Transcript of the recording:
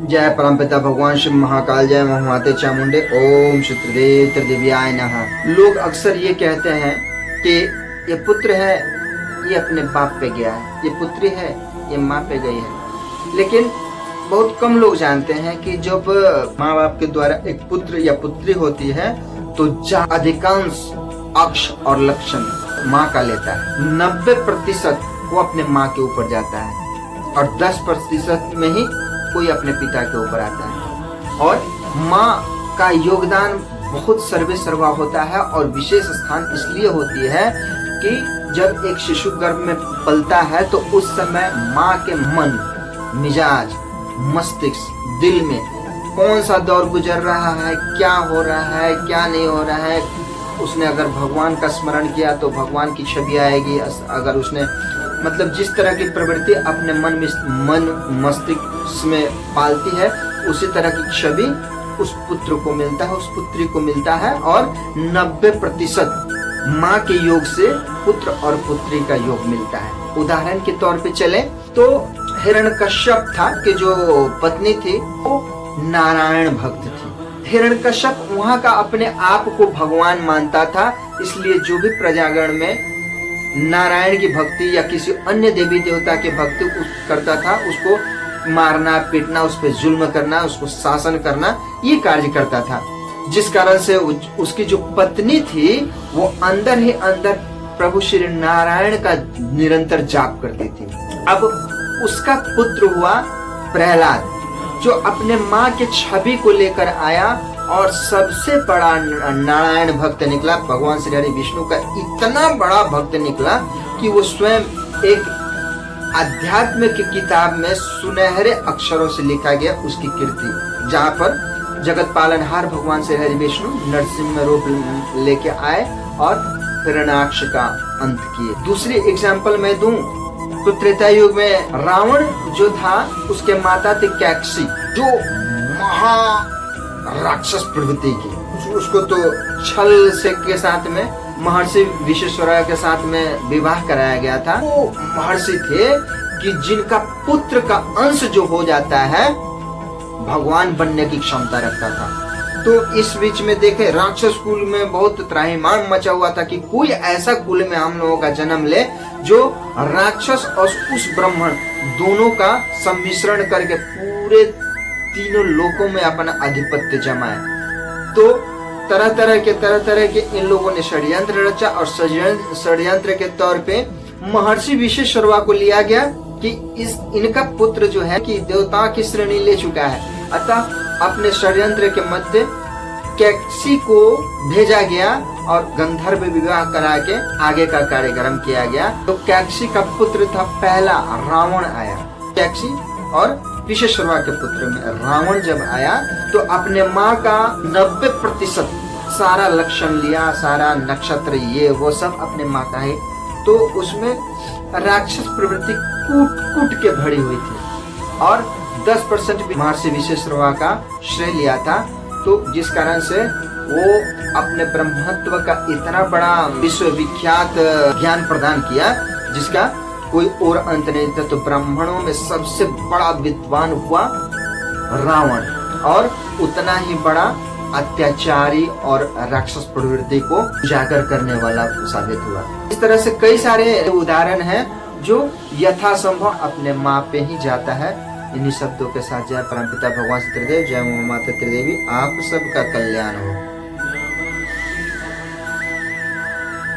जय परमपिता भगवान शिव महाकाल, जय महामाते चामुंडे, ओम श्री त्रिदेव त्रिदेव्याय नमः। लोग अक्सर ये कहते हैं कि ये पुत्र है ये अपने बाप पे गया है, ये पुत्री है ये माँ पे गई है। लेकिन बहुत कम लोग जानते हैं कि जब माँ बाप के द्वारा एक पुत्र या पुत्री होती है तो अधिकांश अक्ष और लक्षण माँ का लेता है। 90% वो अपने माँ के ऊपर जाता है और 10% में ही कोई अपने पिता के ऊपर आता है। और माँ का योगदान बहुत सर्वे सर्वा होता है और विशेष स्थान इसलिए होती है कि जब एक शिशु गर्भ में पलता है तो उस समय माँ के मन, मिजाज, मस्तिष्क, दिल में कौन सा दौर गुजर रहा है, क्या हो रहा है, क्या नहीं हो रहा है। उसने अगर भगवान का स्मरण किया तो भगवान की छवि आएगी। अगर उसने मतलब जिस तरह की प्रवृत्ति अपने मन मस्तिष्क में पालती है उसी तरह की छवि उस पुत्र को मिलता है, उस पुत्री को मिलता है। और 90% माँ के योग से पुत्र और पुत्री का योग मिलता है। उदाहरण के तौर पे चले तो हिरण्यकश्यप था कि जो पत्नी थी वो नारायण भक्त थी। हिरण्यकश्यप वहाँ का अपने आप को भगवान मानता था, इसलिए जो भी प्रजागण में नारायण की भक्ति या किसी अन्य देवी देवता की भक्ति करता था उसको मारना, पीटना, उस पर जुल्म करना, उसको शासन करना, ये कार्य करता था। जिस कारण से उसकी जो पत्नी थी वो अंदर ही अंदर प्रभु श्री नारायण का निरंतर जाप करती थी। अब उसका पुत्र हुआ प्रहलाद, जो अपने माँ के छवि को लेकर आया और सबसे बड़ा नारायण भक्त निकला। भगवान श्री हरि विष्णु का इतना बड़ा भक्त निकला कि वो स्वयं एक आध्यात्म की किताब में सुनहरे अक्षरों से लिखा गया उसकी कीर्ति, जहाँ पर जगत पालनहार भगवान श्री हरि विष्णु नरसिंह रूप लेके आए और हिरण्याक्ष का अंत किए। दूसरी एग्जाम्पल मैं दूं तो त्रेता युग में रावण जो था उसके माता थी कैकसी, जो महा राक्षस प्रवृत्ति की। उसको तो छल से के साथ में महर्षि विश्वेश्वरैया के साथ में विवाह कराया गया था। वो महर्षि थे कि जिनका पुत्र का अंश जो हो जाता है भगवान बनने की क्षमता रखता था। तो इस बीच में देखे राक्षस कुल में बहुत त्राहिमाम मचा हुआ था कि कोई ऐसा कुल में हम लोगों का जन्म ले जो राक्षस और उस ब्राह्मण दोनों का सम्मिश्रण करके पूरे तीनों लोकों में अपना आधिपत्य जमाए। तो तरह तरह के इन लोगों ने षड्यंत्र रचा और षड्यंत्र के तौर पे महर्षि विश्वेश्वरैया को लिया गया कि इनका पुत्र जो है कि देवता की श्रेणी ले चुका है। अतः अपने षड्यंत्र के मध्य कैकसी को भेजा गया और गंधर्व विवाह करा के आगे का कार्यक्रम किया गया। तो कैकसी का पुत्र था पहला रावण आया। कैकसी और विश्वेश्वरैया के पुत्र में रावण जब आया तो अपने माँ का 90% सारा लक्षण लिया, सारा नक्षत्र ये वो सब अपने माँ का है। तो उसमें राक्षस प्रवृत्ति कूट के भरी हुई थी और 10% भी महर्षि विश्वेश्वरैया का श्रेय लिया था। तो जिस कारण से वो अपने ब्रह्मत्व का इतना बड़ा विश्वविख्यात ज्ञान प्रदान किया जिसका कोई और अंत नहीं था। तो ब्राह्मणों में सबसे बड़ा विद्वान हुआ रावण और उतना ही बड़ा अत्याचारी और राक्षस प्रवृत्ति को उजागर करने वाला साबित हुआ। इस तरह से कई सारे उदाहरण हैं जो यथासंभव अपने माँ पे ही जाता है। इन्हीं शब्दों के साथ जय परमपिता भगवान श्री त्रिदेव, जय माता त्रिदेवी, आप सबका कल्याण हो।